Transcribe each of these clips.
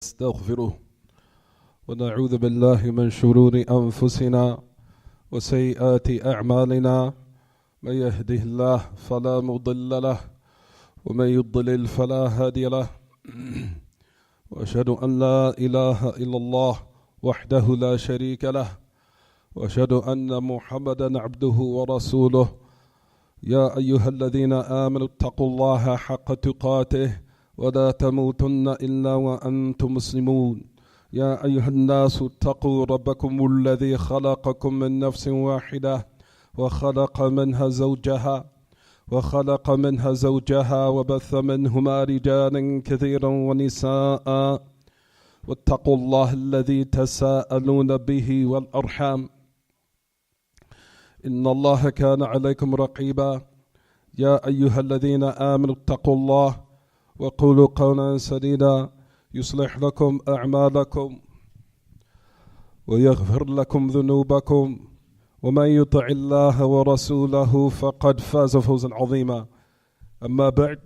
نستغفره ونعوذ بالله من شرور أنفسنا وسيئات أعمالنا من يهده الله فلا مضل له ومن يضلل فلا هادي له وأشهد أن لا إله إلا الله وحده لا شريك له وأشهد أن محمدا عبده ورسوله يا أيها الذين آمنوا اتقوا الله حق تقاته ولا تموتن إلا وأنتم مسلمون يا أيها الناس اتقوا ربكم الذي خلقكم من نفس واحدة وخلق منها زوجها وبث منهما رجالا كثيرا ونساء واتقوا الله الذي تساءلون به والأرحام إن الله كان عليكم رقيبا يا أيها الذين آمنوا اتقوا الله وقولوا قولا سديدا يصلح لكم أعمالكم ويغفر لكم ذنوبكم ومن يطع الله ورسوله فقد فاز فوزا عظيما أما بعد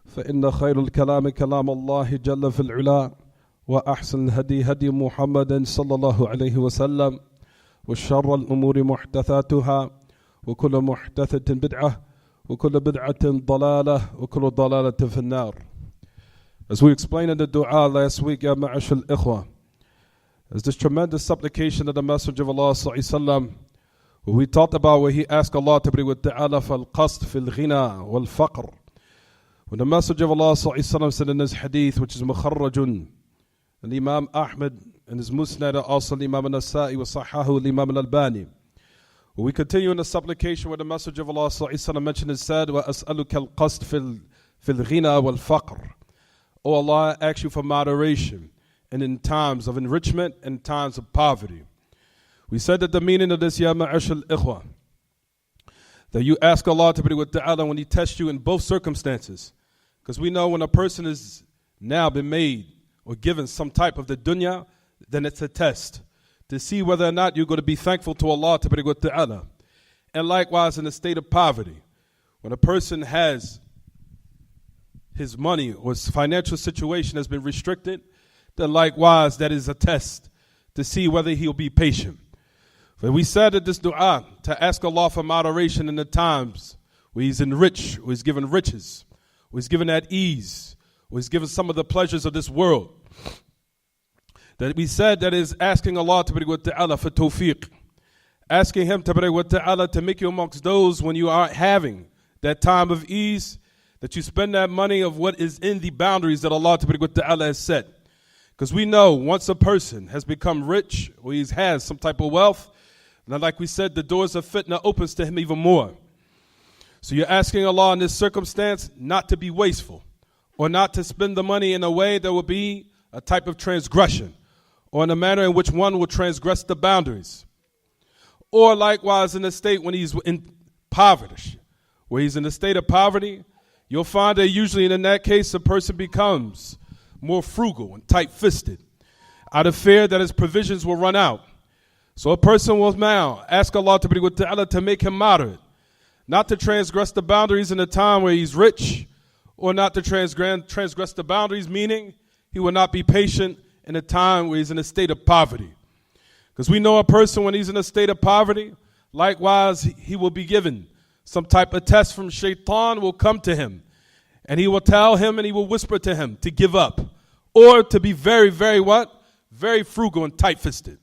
فإن خير الكلام كلام الله جل في العلا وأحسن الهدي هدي محمد صلى الله عليه وسلم وشر الأمور محدثاتها وكل محدثة بدعة وكل بدعة ضلالة وكل ضلالة في النار. As we explained in the dua last week, Ya Ma'ashal Ikhwa, is this tremendous supplication of the Messenger of Allah Sallallahu Alaihi Wasallam, where we talked about where he asked Allah to bring with ta'ala fal qasd fil ghina wal faqr. When the Messenger of Allah Sallallahu Alaihi Wasallam said in this hadith, which is mukharrajun, and Imam Ahmad and his Musnad, also Imam Nasa'i wa Sahahu Imam al-Albani. We continue in the supplication where the Messenger of Allah Sallallahu Alaihi Wasallam mentioned and said, wa as'aluka al-qasd fil ghina wal faqr. Oh Allah, I ask you for moderation, and in times of enrichment and times of poverty. We said that the meaning of this, Ya Ma'ashal Ikhwa, that you ask Allah to be with ta'ala when He tests you in both circumstances. Because we know when a person is now been made or given some type of the dunya, then it's a test to see whether or not you're going to be thankful to Allah to be with ta'ala. And likewise in a state of poverty, when a person has his money or his financial situation has been restricted, then likewise that is a test to see whether he'll be patient. But we said at this dua to ask Allah for moderation in the times where He's enriched, where He's given riches, where He's given at ease, where He's given some of the pleasures of this world. That we said that is asking Allah wa ta'ala for tawfiq, asking Him wa ta'ala to make you amongst those when you are having that time of ease, that you spend that money of what is in the boundaries that Allah wa ta'ala has set. Because we know once a person has become rich or he has some type of wealth, and like we said, the doors of fitna opens to him even more. So you're asking Allah in this circumstance not to be wasteful or not to spend the money in a way that will be a type of transgression or in a manner in which one will transgress the boundaries. Or likewise in a state when he's in poverty, where he's in a state of poverty, you'll find that usually in that case a person becomes more frugal and tight-fisted out of fear that his provisions will run out. So a person will now ask Allah to make him moderate, not to transgress the boundaries in a time where he's rich, or not to transgress the boundaries, meaning he will not be patient in a time where he's in a state of poverty. Because we know a person when he's in a state of poverty, likewise he will be given some type of test from shaitan will come to him. And he will tell him and he will whisper to him to give up. Or to be very, very what? Very frugal and tight-fisted.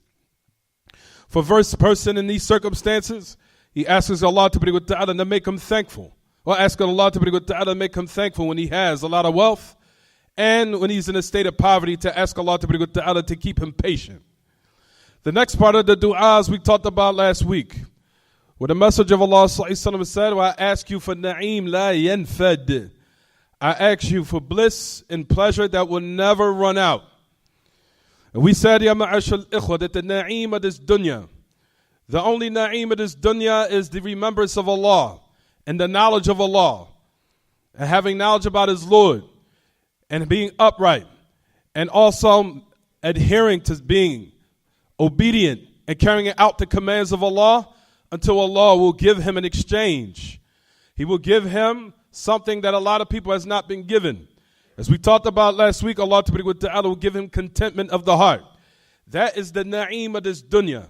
For verse person in these circumstances, he asks Allah to make him thankful. Or ask Allah to make him thankful when he has a lot of wealth. And when he's in a state of poverty, to ask Allah to keep him patient. The next part of the du'as we talked about last week, where the Messenger of Allah said, well, I ask you for na'im la yanfad. I ask you for bliss and pleasure that will never run out. And we said, Ya ma'ashal ikhwa, that the na'im of this dunya, the only na'im of this dunya is the remembrance of Allah and the knowledge of Allah and having knowledge about His Lord and being upright and also adhering to being obedient and carrying out the commands of Allah until Allah will give him an exchange. He will give him something that a lot of people has not been given. As we talked about last week, Allah Ta'ala will give him contentment of the heart. That is the na'im of this dunya.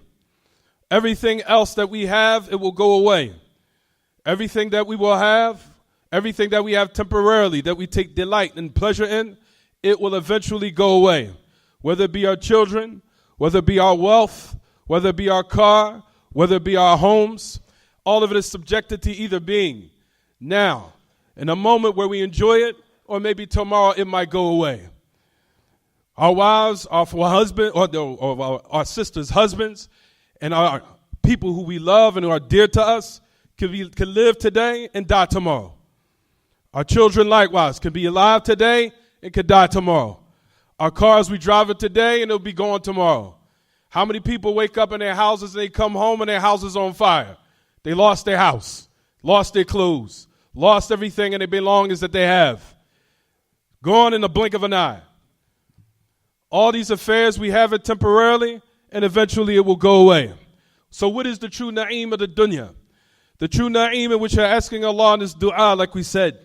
Everything else that we have, it will go away. Everything that we will have, everything that we have temporarily, that we take delight and pleasure in, it will eventually go away. Whether it be our children, whether it be our wealth, whether it be our car, whether it be our homes, all of it is subjected to either being now, in a moment where we enjoy it, or maybe tomorrow it might go away. Our wives, our husband, or our sisters' husbands, and our people who we love and who are dear to us can live today and die tomorrow. Our children likewise can be alive today and can die tomorrow. Our cars, we drive it today and it'll be gone tomorrow. How many people wake up in their houses and they come home and their house is on fire? They lost their house, lost their clothes, lost everything and their belongings that they have. Gone in the blink of an eye. All these affairs, we have it temporarily and eventually it will go away. So what is the true na'im of the dunya? The true na'im in which you're asking Allah in this dua, like we said,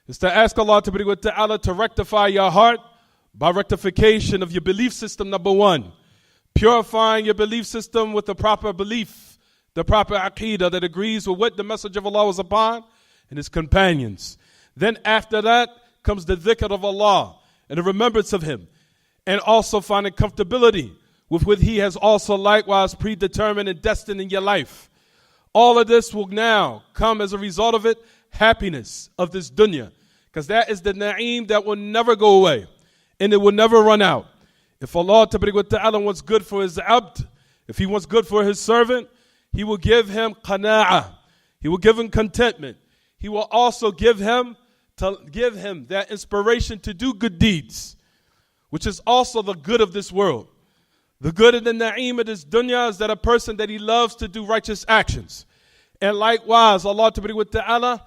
is to ask Allah Ta'ala to rectify your heart by rectification of your belief system, number one. Purifying your belief system with the proper belief, the proper aqidah that agrees with what the message of Allah was upon and his companions. Then after that comes the dhikr of Allah and the remembrance of him, and also finding comfortability with what he has also likewise predetermined and destined in your life. All of this will now come as a result of it, happiness of this dunya, because that is the na'im that will never go away and it will never run out. If Allah Ta'ala wants good for his abd, if he wants good for his servant, he will give him qana'ah. He will give him contentment. He will also give him that inspiration to do good deeds, which is also the good of this world. The good of the na'im of this dunya is that a person that he loves to do righteous actions. And likewise, Allah Ta'ala,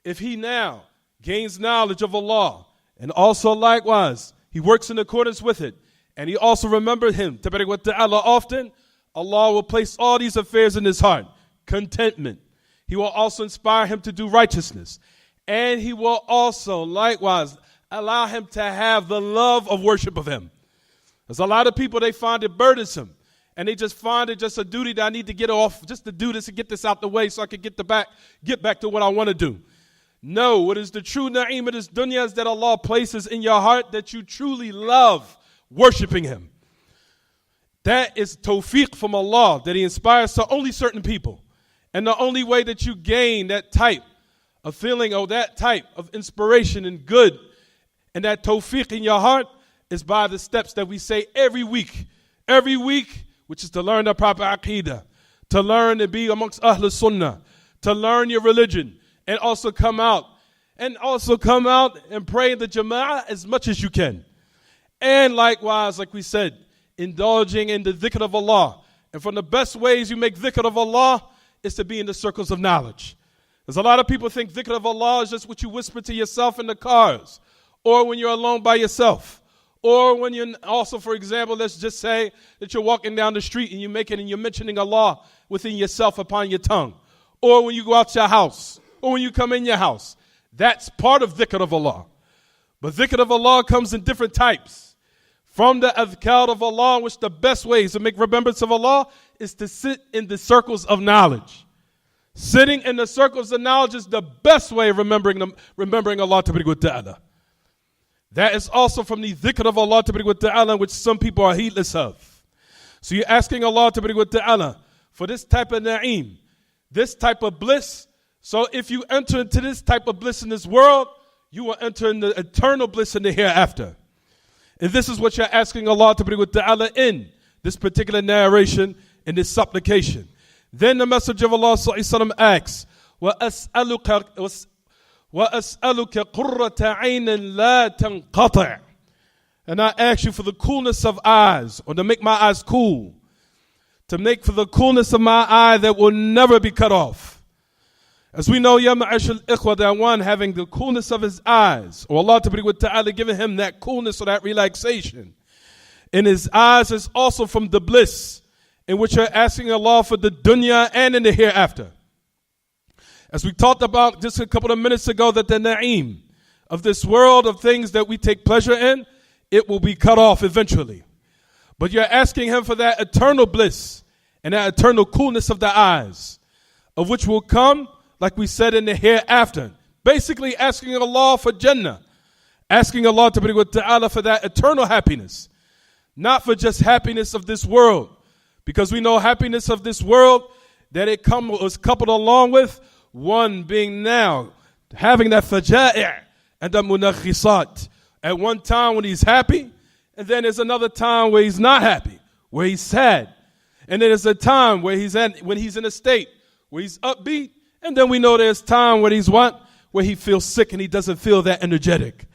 if he now gains knowledge of Allah, and also likewise, he works in accordance with it, and he also remembers him Ta'ala often, Allah will place all these affairs in his heart. Contentment. He will also inspire him to do righteousness. And he will also likewise allow him to have the love of worship of him. There's a lot of people, they find it burdensome. And they just find it just a duty that I need to get off, just to do this and get this out the way so I can get back to what I want to do. No, what is the true na'im of this dunya is that Allah places in your heart that you truly love worshiping him. That is tawfiq from Allah that he inspires to only certain people. And the only way that you gain that type of feeling or that type of inspiration and good and that tawfiq in your heart is by the steps that we say every week. Every week, which is to learn the proper aqidah, to learn to be amongst Ahlul Sunnah, to learn your religion, and also come out and pray in the jama'ah as much as you can. And likewise, like we said, indulging in the dhikr of Allah. And from the best ways you make dhikr of Allah is to be in the circles of knowledge. There's a lot of people think dhikr of Allah is just what you whisper to yourself in the cars, or when you're alone by yourself. Or when you're also, for example, let's just say that you're walking down the street and you're mentioning Allah within yourself upon your tongue. Or when you go out your house, or when you come in your house. That's part of dhikr of Allah. But dhikr of Allah comes in different types. From the adhkar of Allah, which the best ways to make remembrance of Allah is to sit in the circles of knowledge. Sitting in the circles of knowledge is the best way of remembering Allah Ta'ala. That is also from the dhikr of Allah Ta'ala, which some people are heedless of. So you're asking Allah Ta'ala for this type of na'im, this type of bliss. So if you enter into this type of bliss in this world, you will enter in the eternal bliss in the hereafter. And this is what you're asking Allah Ta'ala in this particular narration, in this supplication. Then the Messenger of Allah asks, وَأَسْأَلُكَ قُرَّةَ عَيْنٍ لَا تَنْقَطِعْ. And I ask you for the coolness of eyes, or to make my eyes cool. To make for the coolness of my eye that will never be cut off. As we know, Ya Ma'ashal Ikhwa, that one having the coolness of his eyes, or Allah Ta'ala giving him that coolness or that relaxation in his eyes is also from the bliss in which you're asking Allah for the dunya and in the hereafter. As we talked about just a couple of minutes ago, that the na'im of this world, of things that we take pleasure in, it will be cut off eventually. But you're asking him for that eternal bliss and that eternal coolness of the eyes, of which will come, like we said, in the hereafter. Basically asking Allah for Jannah, asking Allah Ta'ala for that eternal happiness, not for just happiness of this world. Because we know happiness of this world, that it was coupled along with one being now, having that faja'i' and the munakhisat. At one time when he's happy, and then there's another time where he's not happy, where he's sad. And then there's a time where when he's in a state where he's upbeat, and then we know there's time where where he feels sick and he doesn't feel that energetic.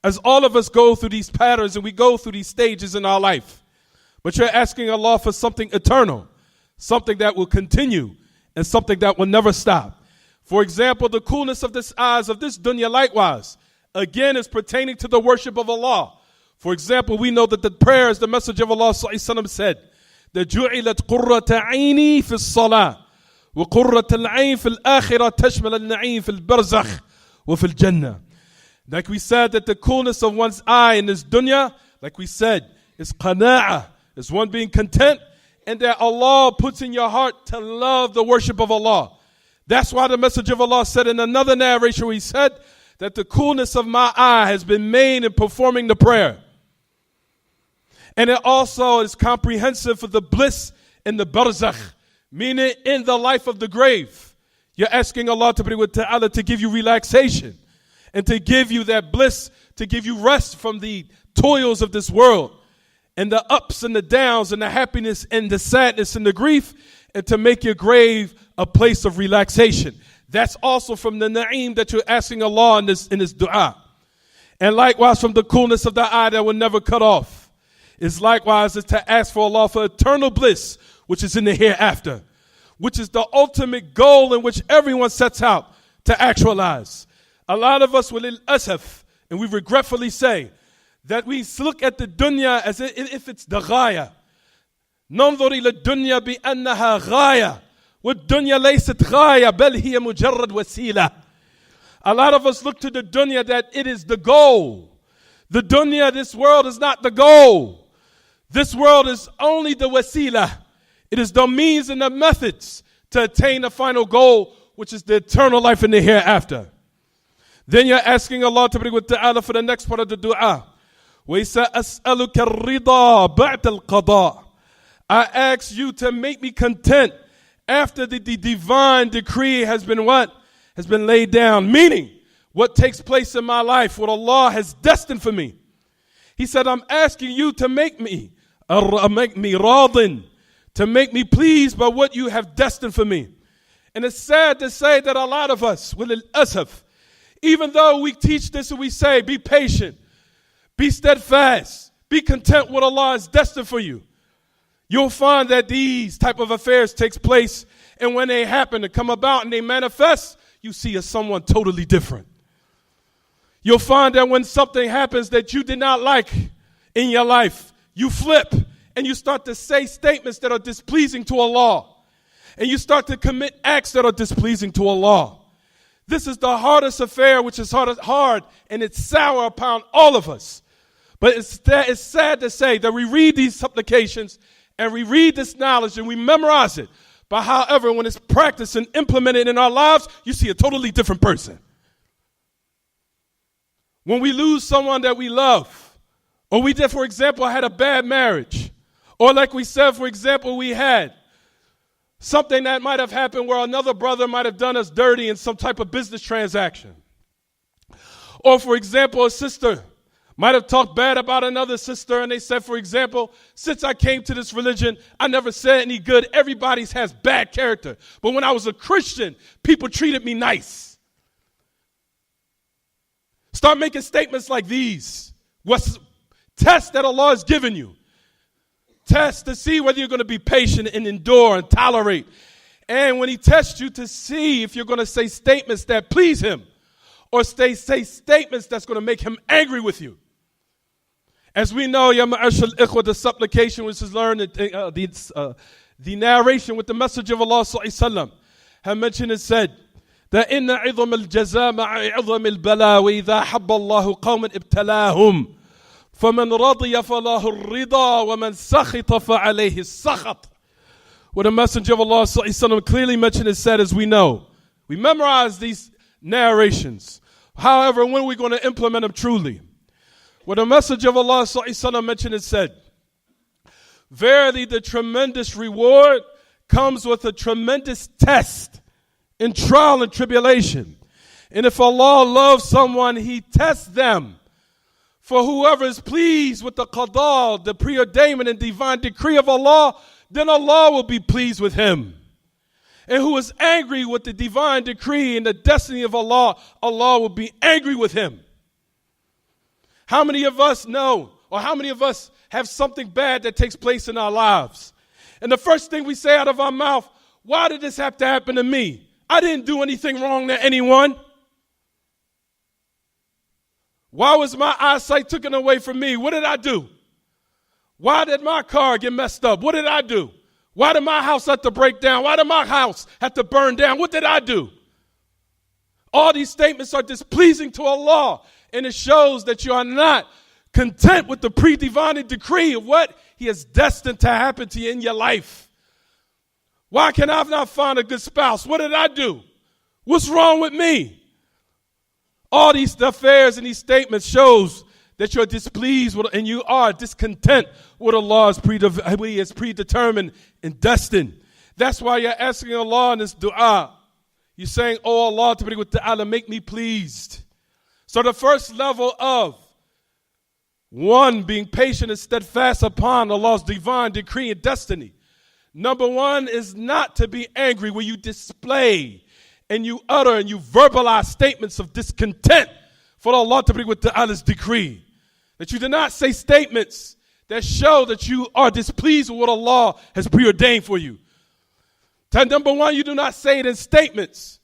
As all of us go through these patterns and we go through these stages in our life. But you're asking Allah for something eternal, something that will continue, and something that will never stop. For example, the coolness of this eyes of this dunya likewise, again, is pertaining to the worship of Allah. For example, we know that the prayers, the Messenger of Allah said, that جُعِلَتْ قُرَّةَ عَيْنِي فِي الصَّلَاةِ وَقُرَّةَ الْعَيْنِ فِي الْآخِرَةِ تَشْمَلَ النَّعِيمِ فِي الْبَرْزَخِ وَفِي الْجَنَّةِ. Like we said, that the coolness of one's eye in this dunya, like we said, is qana'ah, is one being content, and that Allah puts in your heart to love the worship of Allah. That's why the Messenger of Allah said in another narration where he said that the coolness of my eye has been made in performing the prayer. And it also is comprehensive for the bliss in the barzakh, meaning in the life of the grave. You're asking Allah Ta'ala to give you relaxation and to give you that bliss, to give you rest from the toils of this world and the ups and the downs and the happiness and the sadness and the grief, and to make your grave a place of relaxation. That's also from the na'im that you're asking Allah in this dua. And likewise from the coolness of the eye that will never cut off. Is likewise is to ask for Allah for eternal bliss, which is in the hereafter, which is the ultimate goal in which everyone sets out to actualize. A lot of us will asaf, and we regretfully say that we look at the dunya as if it's the ghaya. ننظر إلى الدنيا بأنها غاية والدنيا ليست غاية بل هي مجرد وسيلة. A lot of us look to the dunya that it is the goal. The dunya, this world, is not the goal. This world is only the wasila. It is the means and the methods to attain the final goal, which is the eternal life in the hereafter. Then you're asking Allah Ta'ala for the next part of the dua. وَإِسَا أَسْأَلُكَ الرِّضَى بَعْدَ الْقَضَاءِ. I ask you to make me content after the divine decree has been what? Has been laid down. Meaning, what takes place in my life, what Allah has destined for me. He said, I'm asking you to make me radin, to make me pleased by what you have destined for me. And it's sad to say that a lot of us, asaf, even though we teach this and we say, be patient, be steadfast, be content with what Allah has destined for you. You'll find that these type of affairs takes place, and when they happen to come about and they manifest, you see as someone totally different. You'll find that when something happens that you did not like in your life, you flip and you start to say statements that are displeasing to Allah. And you start to commit acts that are displeasing to Allah. This is the hardest affair, which is hard and it's sour upon all of us. But it's sad to say that we read these supplications and we read this knowledge and we memorize it. But however, when it's practiced and implemented in our lives, you see a totally different person. When we lose someone that we love, or we did, for example, had a bad marriage, or like we said, for example, we had something that might have happened where another brother might have done us dirty in some type of business transaction. Or, for example, a sister might have talked bad about another sister, and they said, for example, since I came to this religion, I never said any good. Everybody has bad character. But when I was a Christian, people treated me nice. Start making statements like these. Test that Allah has given you. Test to see whether you're going to be patient and endure and tolerate. And when He tests you, to see if you're going to say statements that please Him, or say statements that's going to make Him angry with you. As we know, Ya Ma'ashal Ikhwa, the supplication which is learned, the narration with the Messenger of Allah Sallallahu Alaihi Wasallam have mentioned and said that inna عظم الجزاء مع عظم البلاء وإذا حب الله قوما ابتلاهم فمن رضي فله الرضا ومن سخط فعليه السخط. What the Messenger of Allah ﷺ clearly mentioned and said, as we know, we memorize these narrations. However, when are we going to implement them truly? What the Messenger of Allah ﷺ mentioned and said, verily the tremendous reward comes with a tremendous test in trial and tribulation. And if Allah loves someone, He tests them. For whoever is pleased with the qada, the preordainment and divine decree of Allah, then Allah will be pleased with him. And who is angry with the divine decree and the destiny of Allah, Allah will be angry with him. How many of us know, or how many of us have something bad that takes place in our lives? And the first thing we say out of our mouth, why did this have to happen to me? I didn't do anything wrong to anyone. Why was my eyesight taken away from me? What did I do? Why did my car get messed up? What did I do? Why did my house have to break down? Why did my house have to burn down? What did I do? All these statements are displeasing to Allah, and it shows that you are not content with the pre-divine decree of what He has destined to happen to you in your life. Why can I not find a good spouse? What did I do? What's wrong with me? All these affairs and these statements shows that you're displeased with, and you are discontent with Allah is predetermined and destined. That's why you're asking Allah in this dua. You're saying, oh Allah, ta'ala, make me pleased. So the first level of one, being patient and steadfast upon Allah's divine decree and destiny. Number one is not to be angry where you display and you utter and you verbalize statements of discontent for Allah ta'ala's decree. That you do not say statements that show that you are displeased with what Allah has preordained for you. Number one, you do not say it in statements.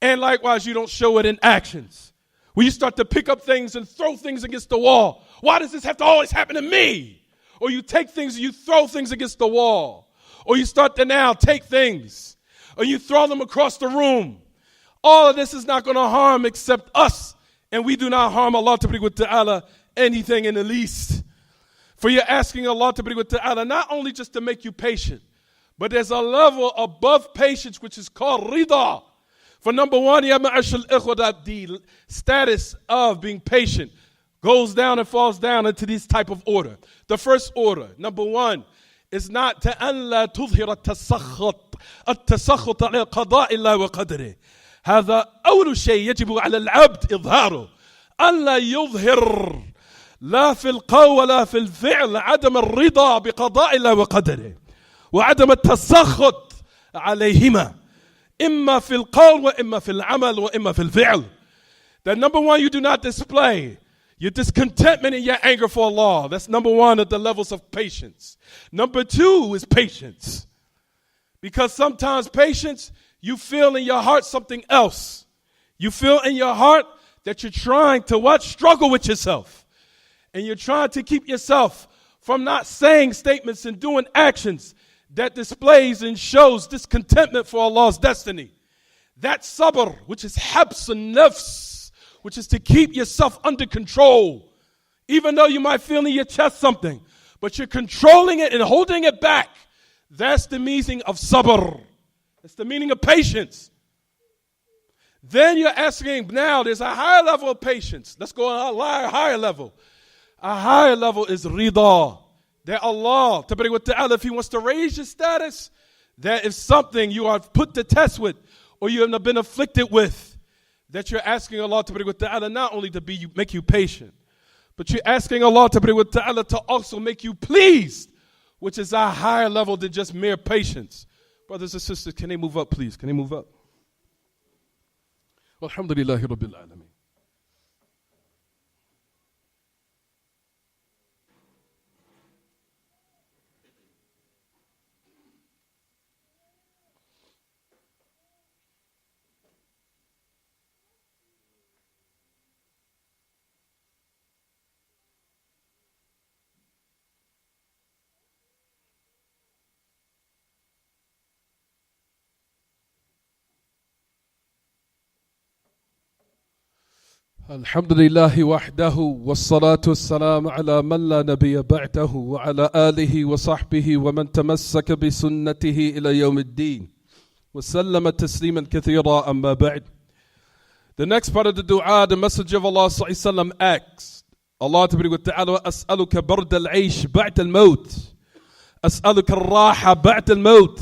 And likewise, you don't show it in actions. When you start to pick up things and throw things against the wall. Why does this have to always happen to me? Or you take things and you throw things against the wall. Or you start to now take things. Or you throw them across the room. All of this is not going to harm except us. And we do not harm Allah ta'ala anything in the least. For you're asking Allah ta'ala not only just to make you patient, but there's a level above patience which is called rida. For number one, ya ma'ashal ikhwa, the status of being patient goes down and falls down into this type of order. The first order, number one, is not to an la tudhir التسخط على قضاء الله وقدره. هذا أول شيء يجب على العبد إظهاره. أن لا يظهر لا في القول ولا في الفعل عدم الرضا بقضاء الله وقدره وعدم التسخط عليهما إما في القول وإما في العمل وإما في الفعل. That number one, you do not display your discontentment and your anger for Allah. That's number one of the levels of patience. Number two is patience. Because sometimes patience, you feel in your heart something else. You feel in your heart that you're trying to what? Struggle with yourself. And you're trying to keep yourself from not saying statements and doing actions that displays and shows discontentment for Allah's destiny. That sabr, which is habs and nafs, which is to keep yourself under control. Even though you might feel in your chest something, but you're controlling it and holding it back. That's the meaning of sabr. That's the meaning of patience. Then you're asking, now there's a higher level of patience. Let's go on a higher level. A higher level is rida. That Allah, if He wants to raise your status, that is something you are put to test with, or you have been afflicted with, that you're asking Allah not only to make you patient, but you're asking Allah to also make you pleased, which is a higher level than just mere patience. Brothers and sisters, can they move up, please? Can they move up? Alhamdulillahi Rabbil Alameen. الحمد لله وحده والصلاة والسلام على من لا نبي بعده وعلى آله وصحبه ومن تمسك بسنته إلى يوم الدين وسلم تسليما كثيرا أما بعد. The next part of the dua, the Messenger of Allah صلى الله عليه وسلم asks Allah تبارك وتعالى أسألك برد العيش بعد الموت أسألك الراحة بعد الموت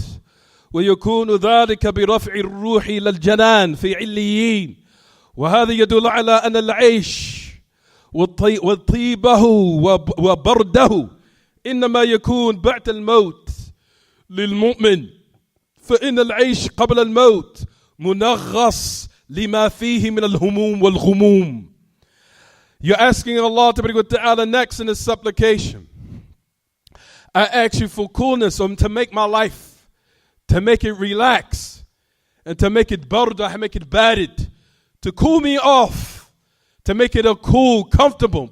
ويكون ذلك برفع الروح إلى الجنان في عليين. وهذا يدل على أن العيش وطيبه وبرده إنما يكون بعد الموت للمؤمن، فإن العيش قبل الموت منغص لما فيه من الهموم والغموم. You're asking Allah ta'ala next in His supplication. I ask you for coolness, to make my life, to make it relax, and to make it barda, make it barid, to cool me off, to make it a cool, comfortable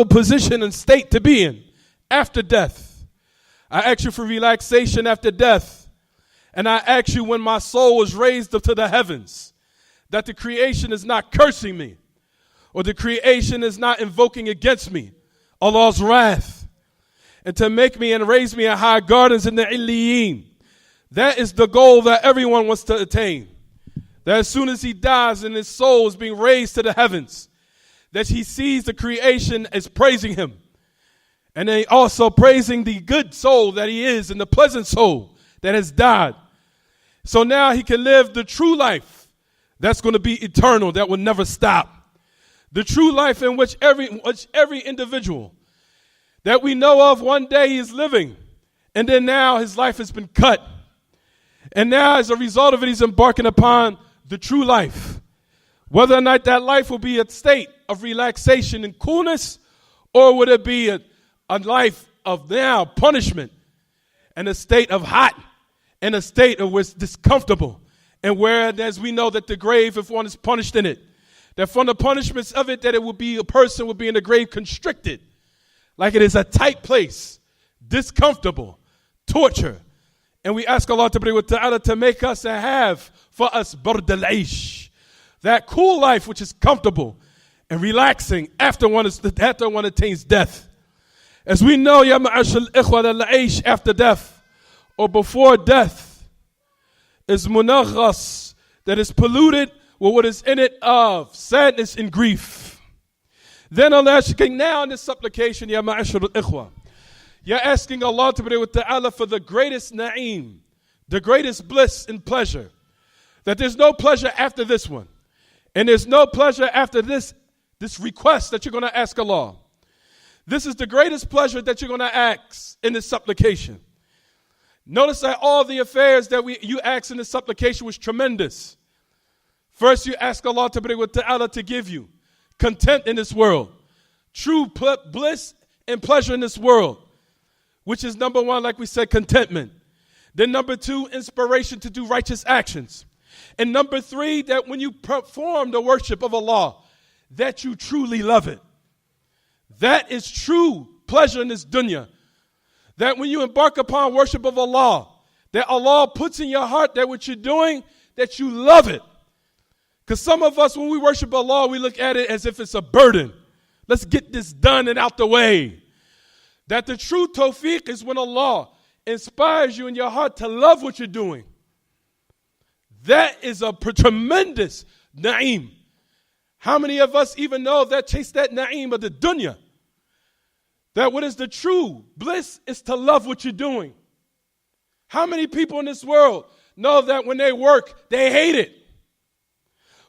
position and state to be in after death. I ask you for relaxation after death. And I ask you when my soul is raised up to the heavens, that the creation is not cursing me, or the creation is not invoking against me Allah's wrath, and to make me and raise me in high gardens in the Illiyeen. That is the goal that everyone wants to attain. That as soon as he dies and his soul is being raised to the heavens, that he sees the creation as praising him. And then also praising the good soul that he is and the pleasant soul that has died. So now he can live the true life that's going to be eternal, that will never stop. The true life in which every individual that we know of one day he is living. And then now his life has been cut. And now as a result of it, he's embarking upon the true life. Whether or not that life will be a state of relaxation and coolness, or would it be a life of now punishment and a state of hot and a state of what's discomfortable. And whereas we know that the grave, if one is punished in it, that from the punishments of it, that it would be a person would be in the grave constricted, like it is a tight place, discomfortable, torture. And we ask Allah Ta'ala to make us and have for us bard al-aish, that cool life which is comfortable and relaxing after one attains death. As we know, ya ma'ashal ikhwa, al-aish after death or before death is munaghas, that is polluted with what is in it of sadness and grief. Then Allah now in this supplication, ya ma'ashal ikhwa, you're asking Allah Ta'ala for the greatest na'im, the greatest bliss and pleasure. That there's no pleasure after this one. And there's no pleasure after this request that you're going to ask Allah. This is the greatest pleasure that you're going to ask in this supplication. Notice that all the affairs that you asked in this supplication was tremendous. First, you ask Allah Ta'ala to give you content in this world, true bliss and pleasure in this world, which is number one, like we said, contentment. Then number two, inspiration to do righteous actions. And number three, that when you perform the worship of Allah, that you truly love it. That is true pleasure in this dunya. That when you embark upon worship of Allah, that Allah puts in your heart that what you're doing, that you love it. Because some of us, when we worship Allah, we look at it as if it's a burden. Let's get this done and out the way. That the true tawfiq is when Allah inspires you in your heart to love what you're doing. That is a tremendous na'im. How many of us even know that chase that na'im of the dunya? That what is the true bliss is to love what you're doing. How many people in this world know that when they work, they hate it?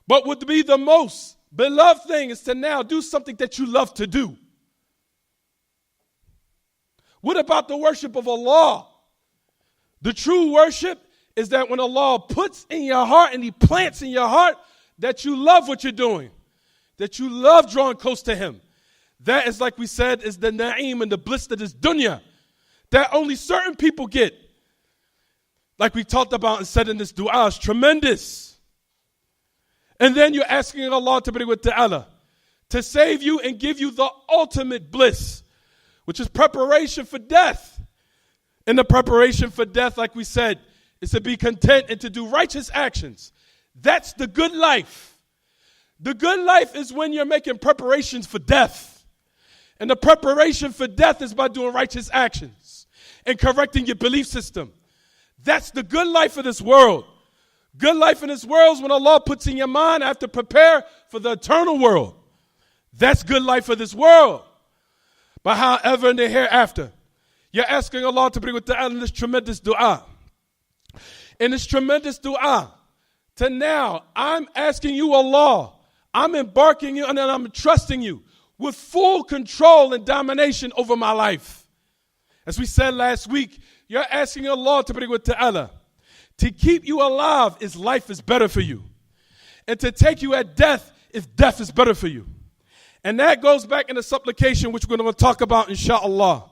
But would be the most beloved thing is to now do something that you love to do. What about the worship of Allah? The true worship is that when Allah puts in your heart and He plants in your heart that you love what you're doing, that you love drawing close to Him. That is, like we said, is the na'im and the bliss of this dunya that only certain people get. Like we talked about and said in this dua, is tremendous. And then you're asking Allah Ta'ala to save you and give you the ultimate bliss, which is preparation for death. And the preparation for death, like we said, is to be content and to do righteous actions. That's the good life. The good life is when you're making preparations for death. And the preparation for death is by doing righteous actions and correcting your belief system. That's the good life of this world. Good life in this world is when Allah puts in your mind, I have to prepare for the eternal world. That's good life for this world. But however, in the hereafter, you're asking Allah to bring with ta'ala in this tremendous dua. In this tremendous dua, to now, I'm asking you, Allah, I'm embarking you and then I'm trusting you with full control and domination over my life. As we said last week, you're asking Allah to bring with ta'ala to keep you alive if life is better for you, and to take you at death if death is better for you. And that goes back in the supplication, which we're going to talk about, inshallah.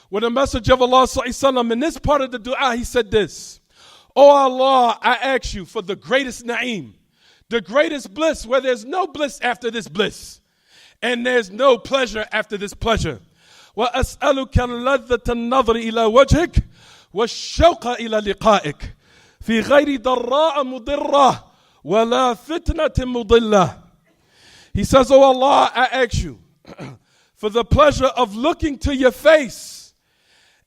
When the Messenger of Allah, in this part of the dua, he said this: Oh Allah, I ask you for the greatest na'im, the greatest bliss, where there's no bliss after this bliss, and there's no pleasure after this pleasure. وَأَسْأَلُكَ اللَّذَّةَ النَّظْرِ إِلَى وَجْهِكَ وَالشَّوْقَ إِلَى لِقَائِكَ في غير ضراء مضرة ولا فتنة مضلة. He says, oh Allah, I ask you for the pleasure of looking to your face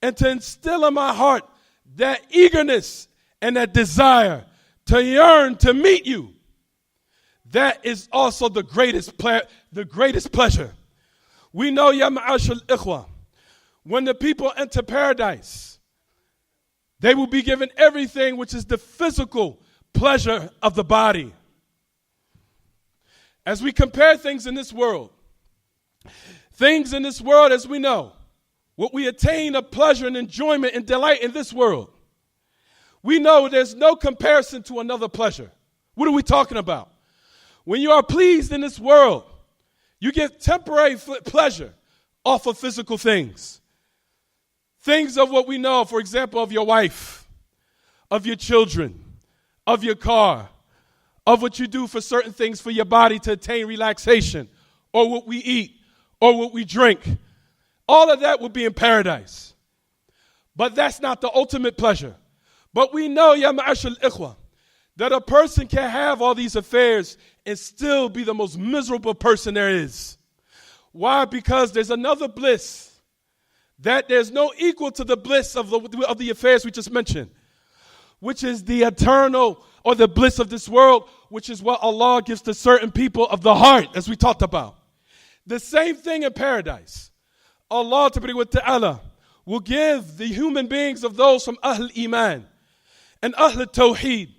and to instill in my heart that eagerness and that desire to yearn to meet you. That is also the greatest pleasure. We know, ya ma'ashal ikhwa, when the people enter paradise, they will be given everything which is the physical pleasure of the body. As we compare things in this world, as we know, what we attain of pleasure and enjoyment and delight in this world, we know there's no comparison to another pleasure. What are we talking about? When you are pleased in this world, you get temporary pleasure off of physical things. Things of what we know, for example, of your wife, of your children, of your car, of what you do for certain things for your body to attain relaxation, or what we eat, or what we drink. All of that will be in paradise. But that's not the ultimate pleasure. But we know, ya ma'ashal ikhwa, that a person can have all these affairs and still be the most miserable person there is. Why? Because there's another bliss that there's no equal to the bliss of the affairs we just mentioned, which is the eternal or the bliss of this world, which is what Allah gives to certain people of the heart, as we talked about. The same thing in paradise. Allah ta'ala will give the human beings of those from Ahl Iman and Ahl Tawheed.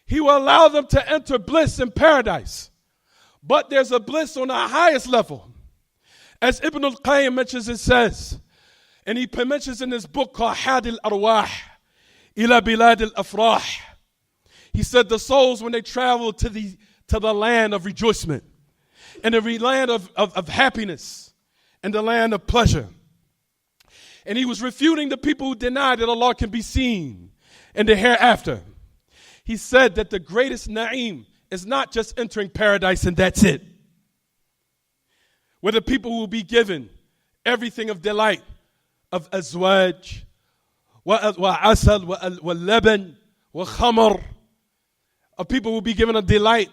He will allow them to enter bliss in paradise. But there's a bliss on the highest level. As Ibn al-Qayyim mentions, it says, and he mentions in this book called Hadil Arwah, Ila Bilad al-Afrah. He said the souls, when they travel to the land of rejoicement, and the land of happiness, and the land of pleasure. And he was refuting the people who deny that Allah can be seen in the hereafter. He said that the greatest na'im is not just entering paradise and that's it. Where the people will be given everything of delight, of azwaj, wa asal, wa laban, wa khamar. Of people will be given a delight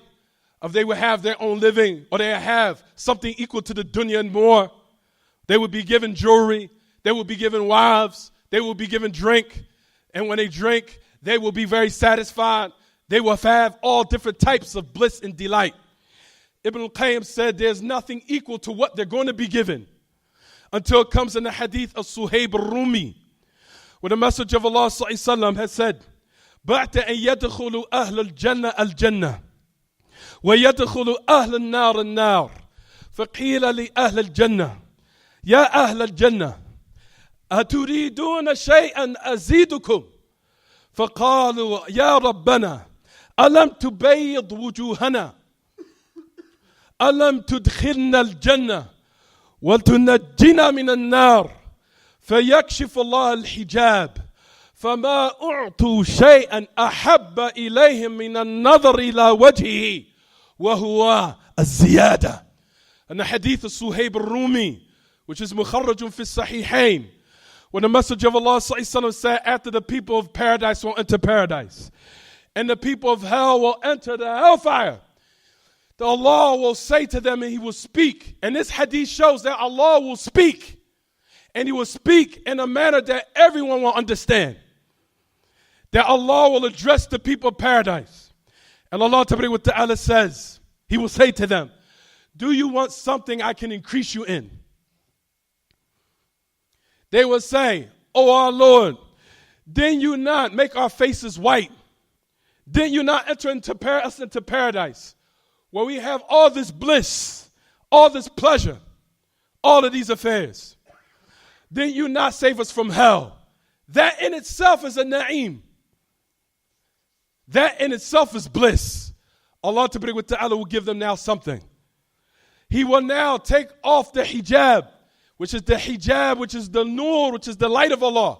of they will have their own living, or they have something equal to the dunya and more. They will be given jewelry. They will be given wives. They will be given drink. And when they drink, they will be very satisfied. They will have all different types of bliss and delight. Ibn al-Qayyim said there's nothing equal to what they're going to be given until it comes in the hadith of Suhaib al-Rumi, where the Messenger of Allah ﷺ has said, بَعْتَ أَن يَدْخُلُوا أَهْلَ الْجَنَّةِ الْجَنَّةِ وَيَدْخُلُوا أَهْلَ النَّارِ النَّارِ فَقِيلَ لِأَهْلِ الْجَنَّةِ يَا أَهْلَ الْجَنَّةِ أَتُرِيدُونَ شَيْئًا أَزِيدُكُمْ فقالوا يا ربنا ألم تبيض وجوهنا ألم تدخلنا الجنة وتنجنا من النار فيكشف الله الحجاب فما أعطوا شيئا أحب إليهم من النظر إلى وجهه وهو الزيادة. And the hadith of Suhaib al-Rumi, which is مخرج في الصحيحين, when the Messenger of Allah said, after the people of paradise will enter paradise, and the people of hell will enter the hellfire, that Allah will say to them and He will speak. And this hadith shows that Allah will speak. And He will speak in a manner that everyone will understand. That Allah will address the people of paradise. And Allah Ta'ala says, He will say to them, do you want something I can increase you in? They will say, oh our Lord, didn't you not make our faces white? Didn't you not enter us into paradise where we have all this bliss, all this pleasure, all of these affairs? Didn't you not save us from hell? That in itself is a na'im. That in itself is bliss. Allah Ta'ala will give them now something. He will now take off the hijab, which is the nur, which is the light of Allah.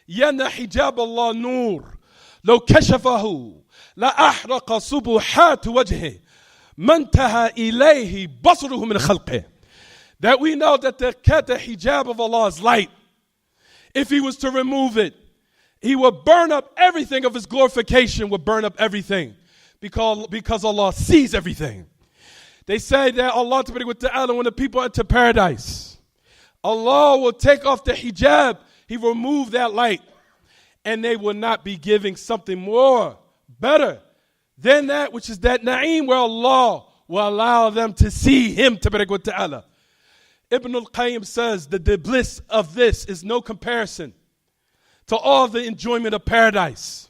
Yana hijab Allah nur. لو كشفه لأحرق صبحات وجهه منتهى إليه بصره من خلقه. That we know that the hijab of Allah is light. If He was to remove it, He would burn up everything of His glorification, would burn up everything because Allah sees everything. They say that Allah Ta'ala, when the people enter paradise, Allah will take off the hijab, He will remove that light, and they will not be giving something more, better than that, which is that na'im where Allah will allow them to see Him Ta'ala. Ibn al-Qayyim says that the bliss of this is no comparison to all the enjoyment of paradise.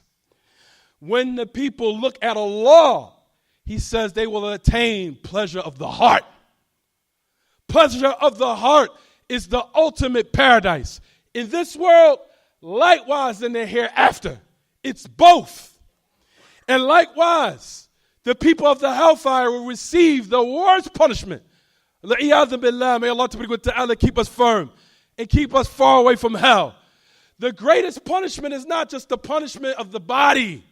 When the people look at Allah, he says they will attain pleasure of the heart. Pleasure of the heart is the ultimate paradise. In this world, likewise in the hereafter. It's both. And likewise, the people of the hellfire will receive the worst punishment. May Allah Ta'ala keep us firm and keep us far away from hell. The greatest punishment is not just the punishment of the body.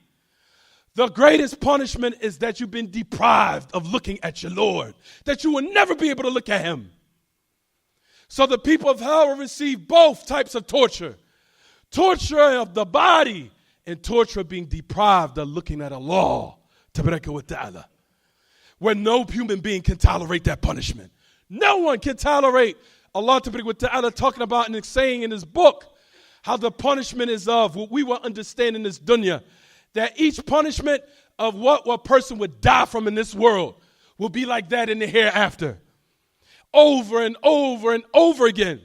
The greatest punishment is that you've been deprived of looking at your Lord, that you will never be able to look at Him. So the people of hell will receive both types of torture. Torture of the body and torture of being deprived of looking at Allah, Ta'ala, where no human being can tolerate that punishment. No one can tolerate Allah Ta'ala talking about and saying in His book how the punishment is of what we will understand in this dunya. That each punishment of what a person would die from in this world will be like that in the hereafter. Over and over and over again.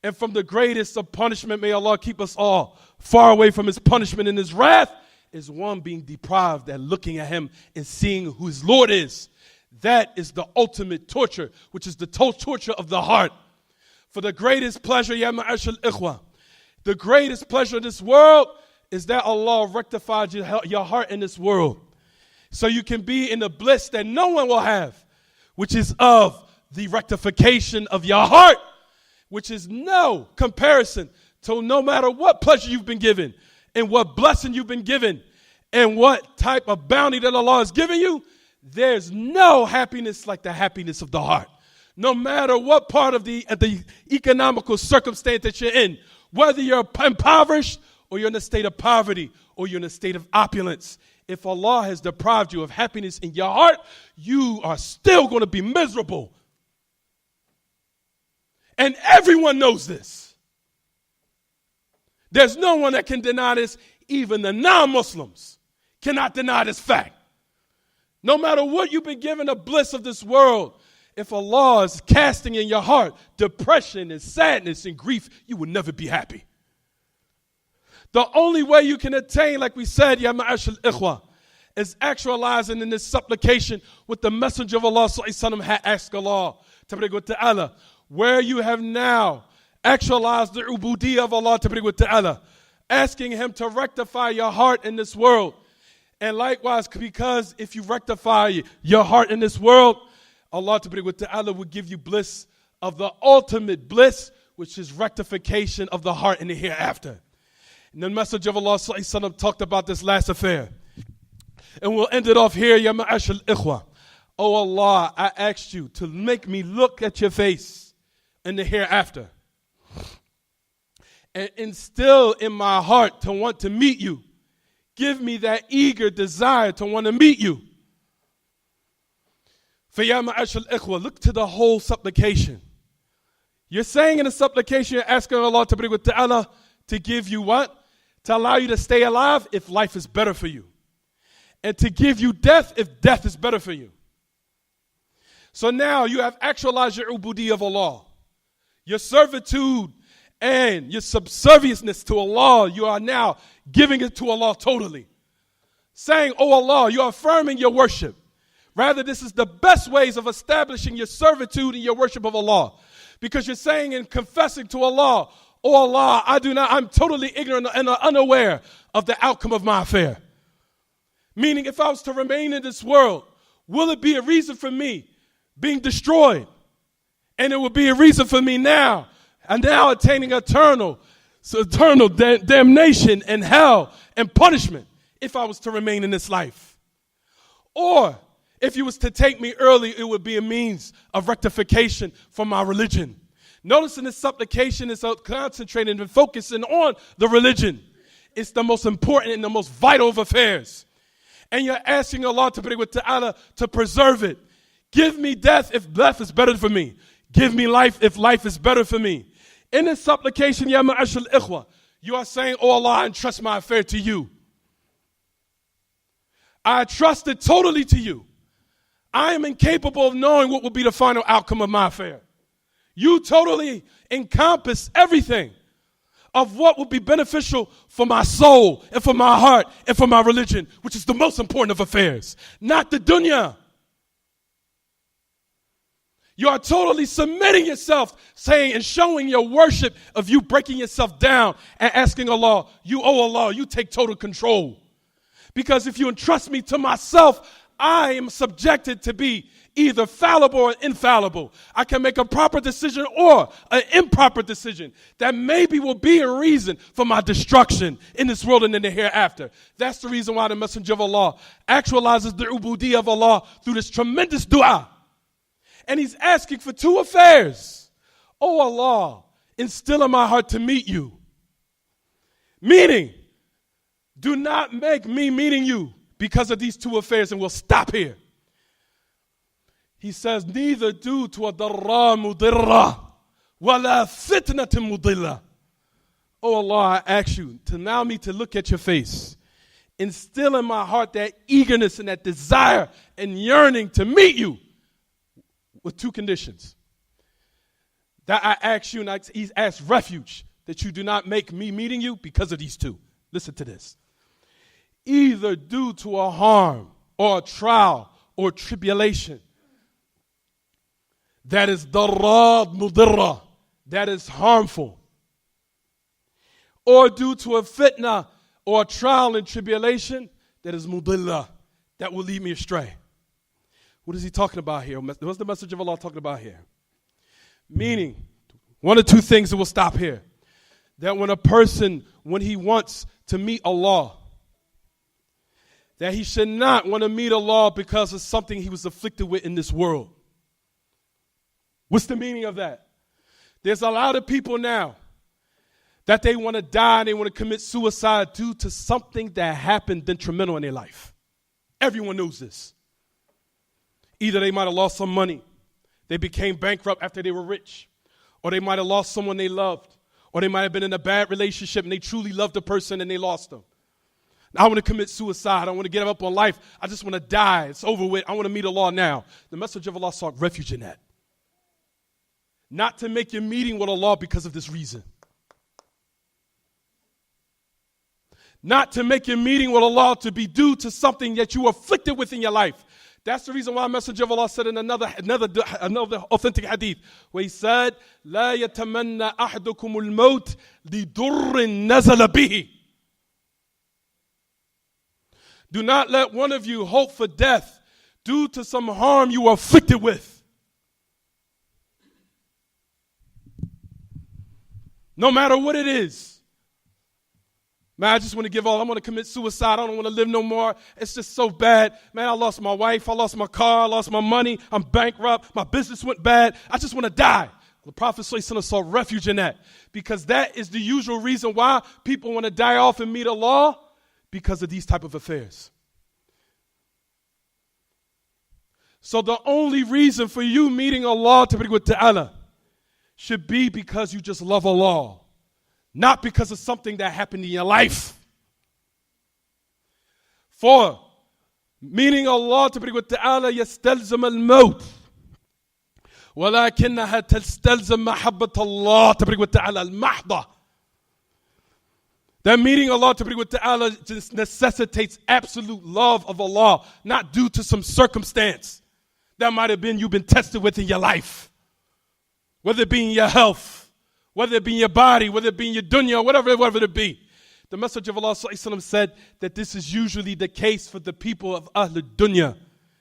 And from the greatest of punishment, may Allah keep us all far away from His punishment and His wrath, is one being deprived and looking at Him and seeing who His Lord is. That is the ultimate torture, which is the torture of the heart. For the greatest pleasure, ya ma'ashal ikhwa, the greatest pleasure in this world is that Allah rectified your heart in this world. So you can be in the bliss that no one will have, which is of the rectification of your heart, which is no comparison to no matter what pleasure you've been given and what blessing you've been given and what type of bounty that Allah has given you. There's no happiness like the happiness of the heart. No matter what part of the economical circumstance that you're in, whether you're impoverished or you're in a state of poverty or you're in a state of opulence, if Allah has deprived you of happiness in your heart, you are still going to be miserable. And everyone knows this. There's no one that can deny this. Even the non-Muslims cannot deny this fact. No matter what you've been given the bliss of this world, if Allah is casting in your heart depression and sadness and grief, you will never be happy. The only way you can attain, like we said, ya ma'ashal ikhwa, is actualizing in this supplication what the Messenger of Allah had asked Allah Ta'ala, where you have now actualized the ubudiyyah of Allah Ta'ala, asking Him to rectify your heart in this world. And likewise, because if you rectify your heart in this world, Allah Ta'ala will give you bliss of the ultimate bliss, which is rectification of the heart in the hereafter. And the Messenger of Allah talked about this last affair. And we'll end it off here, ya ma'ashal ikhwa. Oh Allah, I asked you to make me look at your face in the hereafter. And instill in my heart to want to meet you. Give me that eager desire to want to meet you. فَيَا مَعَاشَ الْإِخْوَةِ, look to the whole supplication. You're saying in the supplication, you're asking Allah Ta'ala to give you what? To allow you to stay alive if life is better for you. And to give you death if death is better for you. So now you have actualized your ubudi of Allah. Your servitude and your subservientness to Allah, you are now giving it to Allah totally. Saying, oh Allah, you are affirming your worship. Rather, this is the best ways of establishing your servitude and your worship of Allah. Because you're saying and confessing to Allah, oh Allah, I'm totally ignorant and unaware of the outcome of my affair. Meaning, if I was to remain in this world, will it be a reason for me being destroyed? And it will be a reason for me now attaining eternal damnation and hell and punishment if I was to remain in this life. Or if you was to take me early, it would be a means of rectification for my religion. Notice in this supplication is concentrating and focusing on the religion. It's the most important and the most vital of affairs. And you're asking Allah Ta'ala to preserve it. Give me death if death is better for me. Give me life if life is better for me. In this supplication, Ya Ma'ashal Ikhwa, you are saying, oh Allah, I entrust my affair to you. I trust it totally to you. I am incapable of knowing what will be the final outcome of my affair. You totally encompass everything of what will be beneficial for my soul and for my heart and for my religion, which is the most important of affairs, not the dunya. You are totally submitting yourself, saying and showing your worship of you breaking yourself down and asking Allah, oh Allah, you take total control. Because if you entrust me to myself, I am subjected to be either fallible or infallible. I can make a proper decision or an improper decision that maybe will be a reason for my destruction in this world and in the hereafter. That's the reason why the Messenger of Allah actualizes the ubudiyya of Allah through this tremendous dua. And he's asking for two affairs. Oh Allah, instill in my heart to meet you. Meaning, do not make me meeting you because of these two affairs, and we'll stop here. He says, neither due to a darra mudirra wala fitnatin mudilla. Oh Allah, I ask you to allow me to look at your face. Instill in my heart that eagerness and that desire and yearning to meet you with two conditions. That I ask you, and he's asked refuge, that you do not make me meeting you because of these two. Listen to this. Either due to a harm or a trial or tribulation that is darrad mudirra, that is harmful, or due to a fitna or a trial and tribulation that is mudilla, that will lead me astray. What is he talking about here? What's the message of Allah talking about here? Meaning, one of two things that will stop here. That when a person, when he wants to meet Allah, that he should not want to meet Allah because of something he was afflicted with in this world. What's the meaning of that? There's a lot of people now that they want to die, they want to commit suicide due to something that happened detrimental in their life. Everyone knows this. Either they might have lost some money, they became bankrupt after they were rich, or they might have lost someone they loved, or they might have been in a bad relationship and they truly loved the person and they lost them. I want to commit suicide. I want to get up on life. I just want to die. It's over with. I want to meet Allah now. The Messenger of Allah sought refuge in that. Not to make your meeting with Allah because of this reason. Not to make your meeting with Allah to be due to something that you were afflicted with in your life. That's the reason why Messenger of Allah said in another authentic hadith, where he said, لا يتمنى أحدكم الموت لضر نزل به. Do not let one of you hope for death due to some harm you were afflicted with. No matter what it is. Man, I just want to give all. I want to commit suicide. I don't want to live no more. It's just so bad. Man, I lost my wife. I lost my car. I lost my money. I'm bankrupt. My business went bad. I just want to die. The Prophet sought refuge in that. Because that is the usual reason why people want to die off and meet Allah. Because of these type of affairs. So the only reason for you meeting Allah ta'ala should be because you just love Allah, not because of something that happened in your life. 4. Meaning Allah ta'ala يستلزم الموت ولكنها تستلزم محبة الله ta'ala المحضة. That meeting Allah ta'ala just necessitates absolute love of Allah, not due to some circumstance that might have been you've been tested with in your life. Whether it be in your health, whether it be in your body, whether it be in your dunya, whatever it be. The Messenger of Allah said that this is usually the case for the people of Ahl Dunya.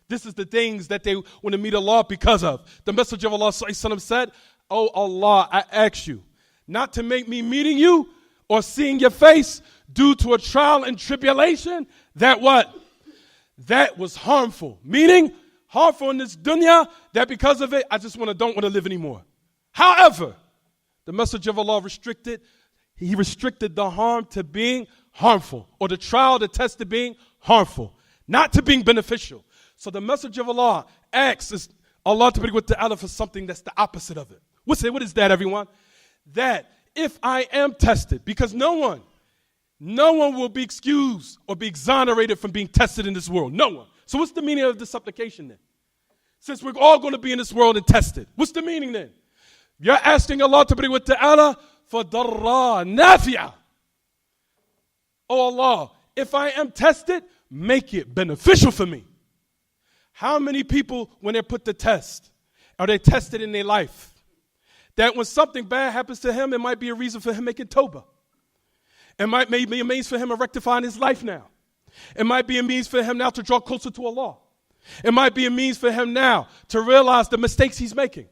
This is the things that they want to meet Allah because of. The Messenger of Allah said, "Oh Allah, I ask you not to make me meeting you or seeing your face due to a trial and tribulation that what? That was harmful." Meaning, harmful in this dunya, that because of it, I just don't want to live anymore. However, the Messenger of Allah restricted the harm to being harmful, or the trial, the test to being harmful, not to being beneficial. So the Messenger of Allah asks Allah ta'ala for something that's the opposite of it. What is that, everyone? That if I am tested, because no one will be excused or be exonerated from being tested in this world. No one. So what's the meaning of this supplication then? Since we're all going to be in this world and tested, what's the meaning then? You're asking Allah ta'ala for darra nafi'ah. Oh Allah, if I am tested, make it beneficial for me. How many people, when they're put to test, are they tested in their life? That when something bad happens to him, it might be a reason for him making tawbah. It might be a means for him of rectifying his life now. It might be a means for him now to draw closer to Allah. It might be a means for him now to realize the mistakes he's making.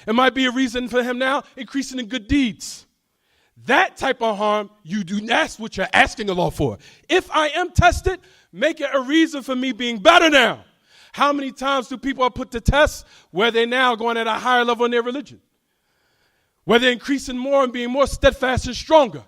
It might be a reason for him now increasing in good deeds. That type of harm, that's what you're asking Allah for. If I am tested, make it a reason for me being better now. How many times do people are put to test where they're now going at a higher level in their religion? Where they're increasing more and being more steadfast and stronger.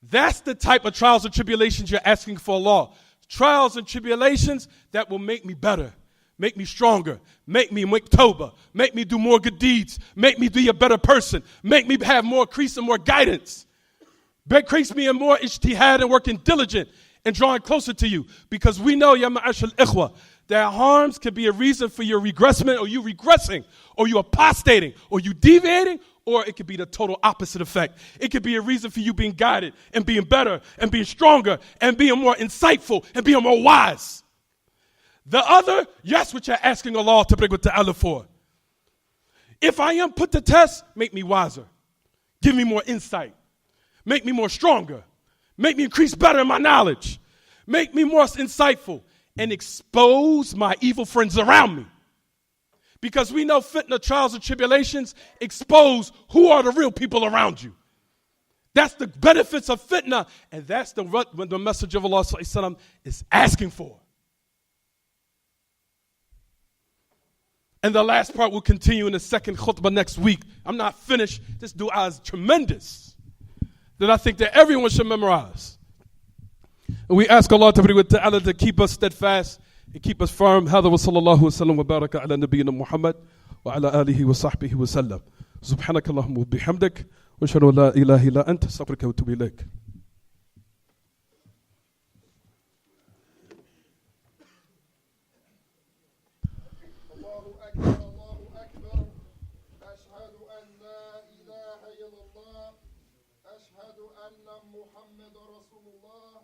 That's the type of trials and tribulations you're asking for Allah. Trials and tribulations that will make me better, make me stronger, make me make tawbah, make me do more good deeds, make me be a better person, make me have more increase and more guidance. Increase me in more ijtihad and working diligent and drawing closer to you. Because we know, ya ma'ashal ikhwa, that harms can be a reason for your regressment, or you regressing, or you apostating, or you deviating, or it could be the total opposite effect. It could be a reason for you being guided and being better and being stronger and being more insightful and being more wise. The other, yes, what you're asking Allah ta'ala for. If I am put to test, make me wiser. Give me more insight. Make me more stronger. Make me increase better in my knowledge. Make me more insightful. And expose my evil friends around me. Because we know fitna, trials and tribulations expose who are the real people around you. That's the benefits of fitna. And that's what the Messenger of Allah is asking for. And the last part will continue in the second khutbah next week. I'm not finished. This dua is tremendous. That I think that everyone should memorize. And we ask Allah ta'ala to keep us steadfast and keep us firm. هذا وصلى الله وسلم وبارك على نبينا محمد وعلى آله وصحبه وسلم. سبحانك اللهم وبحمدك وأشهد أن لا إله إلا أنت أستغفرك وأتوب إليك. أشهد أن محمد رسول الله